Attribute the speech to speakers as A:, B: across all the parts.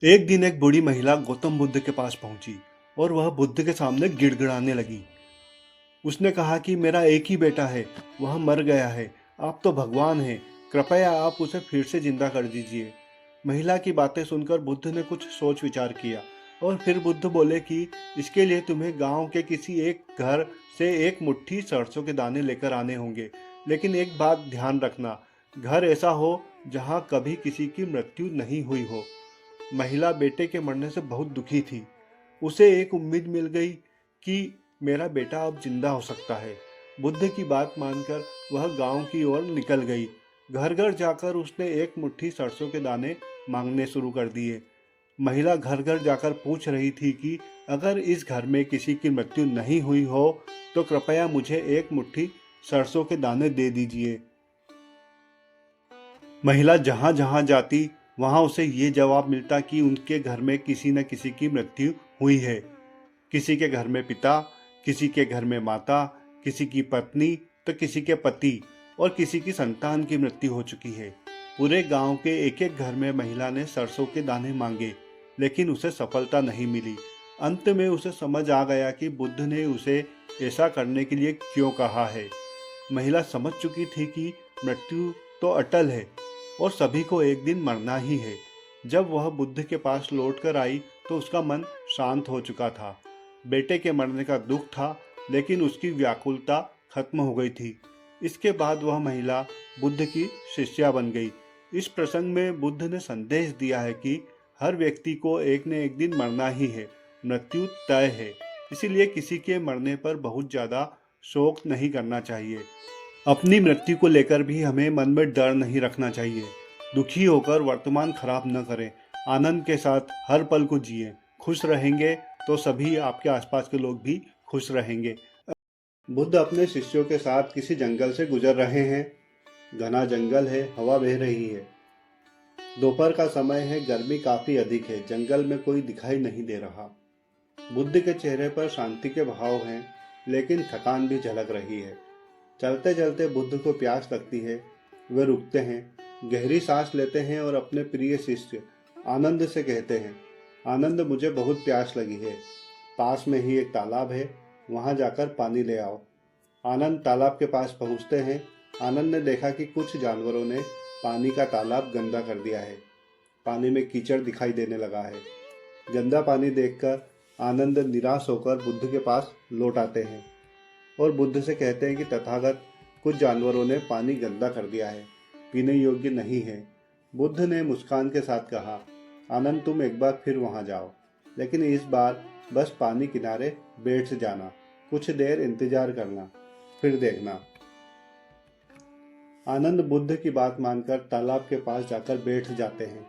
A: एक दिन एक बूढ़ी महिला गौतम बुद्ध के पास पहुंची और वह बुद्ध के सामने गिड़गिड़ाने लगी। उसने कहा कि मेरा एक ही बेटा है, वह मर गया है। आप तो भगवान हैं, कृपया आप उसे फिर से जिंदा कर दीजिए। महिला की बातें सुनकर बुद्ध ने कुछ सोच विचार किया और फिर बुद्ध बोले कि इसके लिए तुम्हें गांव के किसी एक घर से एक मुट्ठी सरसों के दाने लेकर आने होंगे। लेकिन एक बात ध्यान रखना, घर ऐसा हो जहां कभी किसी की मृत्यु नहीं हुई हो। महिला बेटे के मरने से बहुत दुखी थी। उसे एक उम्मीद मिल गई कि मेरा बेटा अब जिंदा हो सकता है। बुद्ध की बात मानकर वह गांव की ओर निकल गई। घर घर जाकर उसने एक मुट्ठी सरसों के दाने मांगने शुरू कर दिए। महिला घर घर जाकर पूछ रही थी कि अगर इस घर में किसी की मृत्यु नहीं हुई हो तो कृपया मुझे एक मुट्ठी सरसों के दाने दे दीजिए। महिला जहां जहां जाती वहां उसे ये जवाब मिलता कि उनके घर में किसी न किसी की मृत्यु हुई है। किसी के घर में पिता, किसी के घर में माता, किसी की पत्नी तो किसी के पति और किसी की संतान की मृत्यु हो चुकी है। पूरे गांव के एक एक घर में महिला ने सरसों के दाने मांगे, लेकिन उसे सफलता नहीं मिली। अंत में उसे समझ आ गया कि बुद्ध ने उसे ऐसा करने के लिए क्यों कहा है। महिला समझ चुकी थी कि मृत्यु तो अटल है और सभी को एक दिन मरना ही है। जब वह बुद्ध के पास लौटकर आई तो उसका मन शांत हो चुका था। बेटे के मरने का दुख था, लेकिन उसकी व्याकुलता खत्म हो गई थी। इसके बाद वह महिला बुद्ध की शिष्या बन गई। इस प्रसंग में बुद्ध ने संदेश दिया है कि हर व्यक्ति को एक न एक दिन मरना ही है, मृत्यु तय है। इसीलिए किसी के मरने पर बहुत ज़्यादा शोक नहीं करना चाहिए। अपनी मृत्यु को लेकर भी हमें मन में डर नहीं रखना चाहिए। दुखी होकर वर्तमान खराब न करें, आनंद के साथ हर पल को जिएं। खुश रहेंगे तो सभी आपके आसपास के लोग भी खुश रहेंगे। बुद्ध अपने शिष्यों के साथ किसी जंगल से गुजर रहे हैं। घना जंगल है, हवा बह रही है। दोपहर का समय है, गर्मी काफी अधिक है, जंगल में कोई दिखाई नहीं दे रहा। बुद्ध के चेहरे पर शांति के भाव हैं, लेकिन थकान भी झलक रही है। चलते चलते बुद्ध को प्यास लगती है। वे रुकते हैं, गहरी सांस लेते हैं और अपने प्रिय शिष्य आनंद से कहते हैं, आनंद, मुझे बहुत प्यास लगी है। पास में ही एक तालाब है, वहां जाकर पानी ले आओ। आनंद तालाब के पास पहुंचते हैं। आनंद ने देखा कि कुछ जानवरों ने पानी का तालाब गंदा कर दिया है। पानी में कीचड़ दिखाई देने लगा है। गंदा पानी देखकर आनंद निराश होकर बुद्ध के पास लौट आते हैं और बुद्ध से कहते हैं कि तथागत, कुछ जानवरों ने पानी गंदा कर दिया है, पीने योग्य नहीं है। बुद्ध ने मुस्कान के साथ कहा, आनंद, तुम एक बार फिर वहां जाओ, लेकिन इस बार बस पानी किनारे बैठ जाना, कुछ देर इंतजार करना, फिर देखना। आनंद बुद्ध की बात मानकर तालाब के पास जाकर बैठ जाते हैं।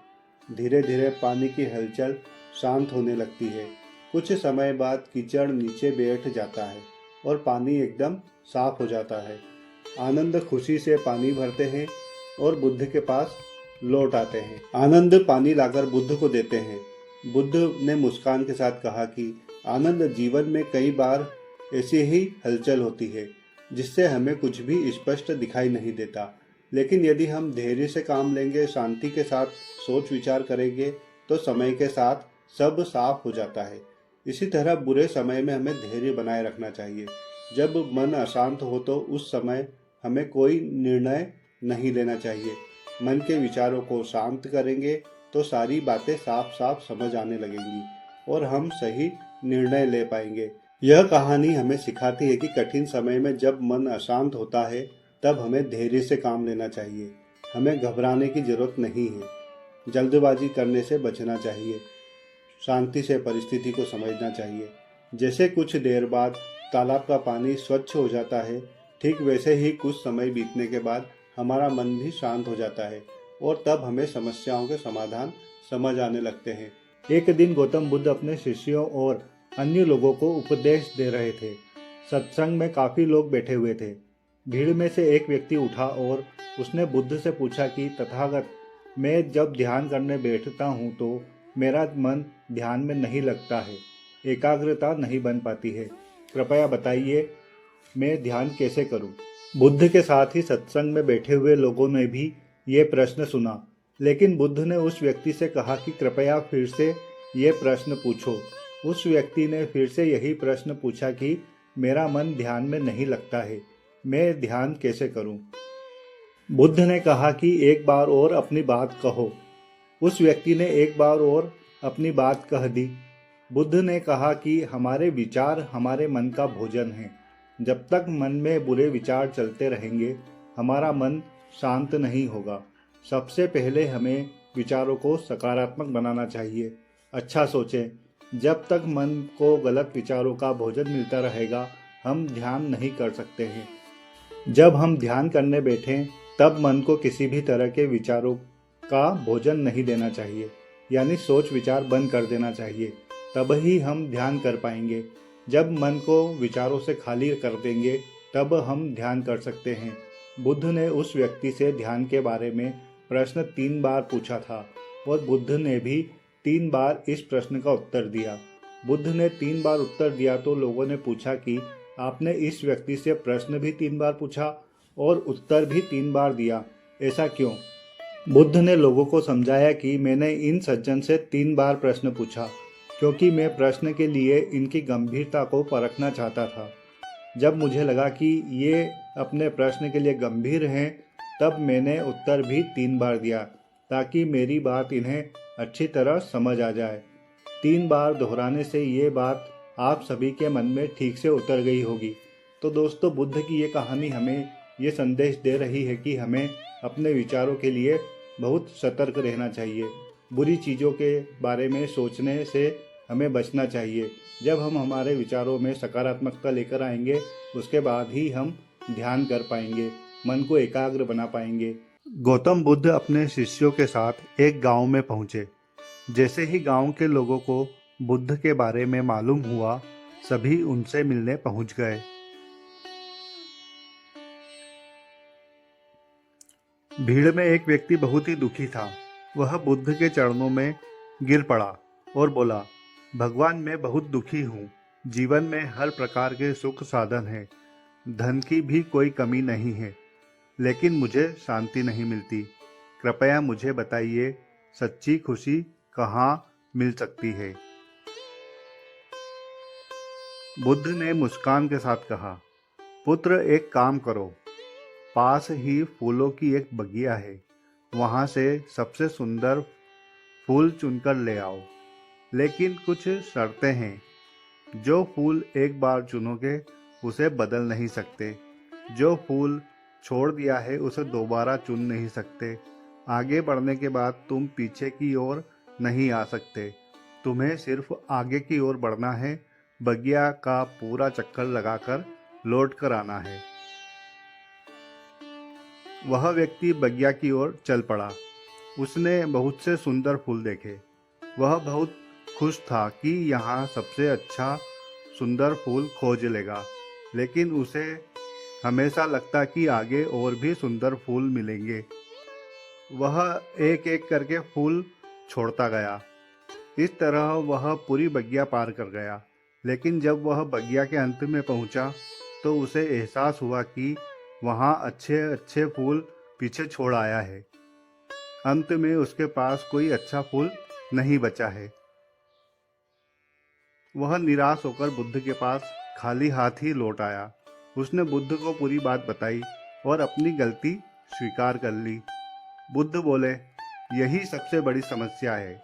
A: धीरे धीरे पानी की हलचल शांत होने लगती है। कुछ समय बाद कीचड़ नीचे बैठ जाता है और पानी एकदम साफ हो जाता है। आनंद खुशी से पानी भरते हैं और बुद्ध के पास लौट आते हैं। आनंद पानी लाकर बुद्ध को देते हैं। बुद्ध ने मुस्कान के साथ कहा कि आनंद, जीवन में कई बार ऐसी ही हलचल होती है जिससे हमें कुछ भी स्पष्ट दिखाई नहीं देता, लेकिन यदि हम धैर्य से काम लेंगे, शांति के साथ सोच विचार करेंगे तो समय के साथ सब साफ हो जाता है। इसी तरह बुरे समय में हमें धैर्य बनाए रखना चाहिए। जब मन अशांत हो तो उस समय हमें कोई निर्णय नहीं लेना चाहिए। मन के विचारों को शांत करेंगे तो सारी बातें साफ साफ समझ आने लगेंगी और हम सही निर्णय ले पाएंगे। यह कहानी हमें सिखाती है कि कठिन समय में जब मन अशांत होता है तब हमें धैर्य से काम लेना चाहिए। हमें घबराने की जरूरत नहीं है। जल्दबाजी करने से बचना चाहिए। शांति से परिस्थिति को समझना चाहिए। जैसे कुछ देर बाद तालाब का पानी स्वच्छ हो जाता है, ठीक वैसे ही कुछ समय बीतने के बाद हमारा मन भी शांत हो जाता है और तब हमें समस्याओं के समाधान समझ आने लगते हैं। एक दिन गौतम बुद्ध अपने शिष्यों और अन्य लोगों को उपदेश दे रहे थे। सत्संग में काफी लोग बैठे हुए थे। भीड़ में से एक व्यक्ति उठा और उसने बुद्ध से पूछा कि तथागत, मैं जब ध्यान करने बैठता हूँ तो मेरा मन ध्यान में नहीं लगता है, एकाग्रता नहीं बन पाती है। कृपया बताइए, मैं ध्यान कैसे करूं? बुद्ध के साथ ही सत्संग में बैठे हुए लोगों ने भी ये प्रश्न सुना। लेकिन बुद्ध ने उस व्यक्ति से कहा कि कृपया फिर से ये प्रश्न पूछो। उस व्यक्ति ने फिर से यही प्रश्न पूछा कि मेरा मन ध्यान में नहीं लगता है, मैं ध्यान कैसे करूं? बुद्ध ने कहा कि एक बार और अपनी बात कहो। उस व्यक्ति ने एक बार और अपनी बात कह दी। बुद्ध ने कहा कि हमारे विचार हमारे मन का भोजन है। जब तक मन में बुरे विचार चलते रहेंगे, हमारा मन शांत नहीं होगा। सबसे पहले हमें विचारों को सकारात्मक बनाना चाहिए। अच्छा सोचें। जब तक मन को गलत विचारों का भोजन मिलता रहेगा, हम ध्यान नहीं कर सकते हैं। जब हम ध्यान करने बैठें, तब मन को किसी भी तरह के विचारों का भोजन नहीं देना चाहिए, यानी सोच विचार बंद कर देना चाहिए। तब ही हम ध्यान कर पाएंगे। जब मन को विचारों से खाली कर देंगे, तब हम ध्यान कर सकते हैं। बुद्ध ने उस व्यक्ति से ध्यान के बारे में प्रश्न 3 बार पूछा था और बुद्ध ने भी 3 बार इस प्रश्न का उत्तर दिया। बुद्ध ने 3 बार उत्तर दिया तो लोगों ने पूछा कि आपने इस व्यक्ति से प्रश्न भी 3 बार पूछा और उत्तर भी 3 बार दिया, ऐसा क्यों? बुद्ध ने लोगों को समझाया कि मैंने इन सज्जन से 3 बार प्रश्न पूछा क्योंकि मैं प्रश्न के लिए इनकी गंभीरता को परखना चाहता था। जब मुझे लगा कि ये अपने प्रश्न के लिए गंभीर हैं, तब मैंने उत्तर भी 3 बार दिया ताकि मेरी बात इन्हें अच्छी तरह समझ आ जाए। 3 बार दोहराने से ये बात आप सभी के मन में ठीक से उतर गई होगी। तो दोस्तों, बुद्ध की ये कहानी हमें ये संदेश दे रही है कि हमें अपने विचारों के लिए बहुत सतर्क रहना चाहिए। बुरी चीज़ों के बारे में सोचने से हमें बचना चाहिए। जब हम हमारे विचारों में सकारात्मकता लेकर आएंगे, उसके बाद ही हम ध्यान कर पाएंगे, मन को एकाग्र बना पाएंगे। गौतम बुद्ध अपने शिष्यों के साथ एक गांव में पहुंचे। जैसे ही गांव के लोगों को बुद्ध के बारे में मालूम हुआ, सभी उनसे मिलने पहुंच गए। भीड़ में एक व्यक्ति बहुत ही दुखी था। वह बुद्ध के चरणों में गिर पड़ा और बोला, भगवान, मैं बहुत दुखी हूँ। जीवन में हर प्रकार के सुख साधन हैं, धन की भी कोई कमी नहीं है, लेकिन मुझे शांति नहीं मिलती। कृपया मुझे बताइए, सच्ची खुशी कहाँ मिल सकती है? बुद्ध ने मुस्कान के साथ कहा, पुत्र, एक काम करो। पास ही फूलों की एक बगिया है, वहाँ से सबसे सुंदर फूल चुनकर ले आओ। लेकिन कुछ शर्तें हैं। जो फूल एक बार चुनोगे, उसे बदल नहीं सकते। जो फूल छोड़ दिया है, उसे दोबारा चुन नहीं सकते। आगे बढ़ने के बाद तुम पीछे की ओर नहीं आ सकते। तुम्हें सिर्फ आगे की ओर बढ़ना है। बगिया का पूरा चक्कर लगाकर लौट कर आना है। वह व्यक्ति बगिया की ओर चल पड़ा। उसने बहुत से सुंदर फूल देखे। वह बहुत खुश था कि यहाँ सबसे अच्छा सुंदर फूल खोज लेगा, लेकिन उसे हमेशा लगता कि आगे और भी सुंदर फूल मिलेंगे। वह एक एक करके फूल छोड़ता गया। इस तरह वह पूरी बगिया पार कर गया। लेकिन जब वह बगिया के अंत में पहुंचा, तो उसे एहसास हुआ कि वहाँ अच्छे अच्छे फूल पीछे छोड़ आया है। अंत में उसके पास कोई अच्छा फूल नहीं बचा है। वह निराश होकर बुद्ध के पास खाली हाथ ही लौट आया। उसने बुद्ध को पूरी बात बताई और अपनी गलती स्वीकार कर ली। बुद्ध बोले, यही सबसे बड़ी समस्या है।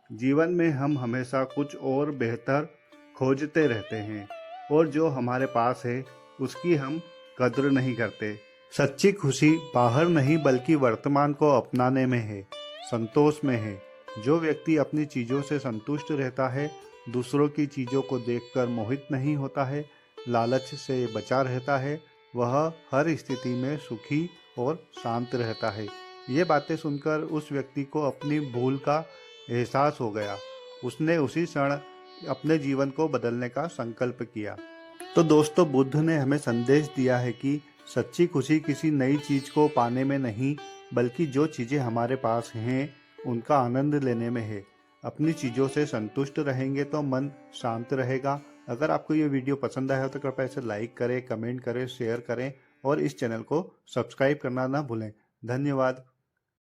A: जीवन में हम हमेशा कुछ और बेहतर खोजते रहते हैं और जो हमारे पास है उसकी हम कद्र नहीं करते। सच्ची खुशी बाहर नहीं बल्कि वर्तमान को अपनाने में है, संतोष में है। जो व्यक्ति अपनी चीज़ों से संतुष्ट रहता है, दूसरों की चीज़ों को देखकर मोहित नहीं होता है, लालच से बचा रहता है, वह हर स्थिति में सुखी और शांत रहता है। ये बातें सुनकर उस व्यक्ति को अपनी भूल का एहसास हो गया। उसने उसी क्षण अपने जीवन को बदलने का संकल्प किया। तो दोस्तों, बुद्ध ने हमें संदेश दिया है कि सच्ची खुशी किसी नई चीज़ को पाने में नहीं, बल्कि जो चीज़ें हमारे पास हैं उनका आनंद लेने में है। अपनी चीज़ों से संतुष्ट रहेंगे तो मन शांत रहेगा। अगर आपको ये वीडियो पसंद आया हो तो कृपया इसे लाइक करें, कमेंट करें, शेयर करें और इस चैनल को सब्सक्राइब करना ना भूलें। धन्यवाद।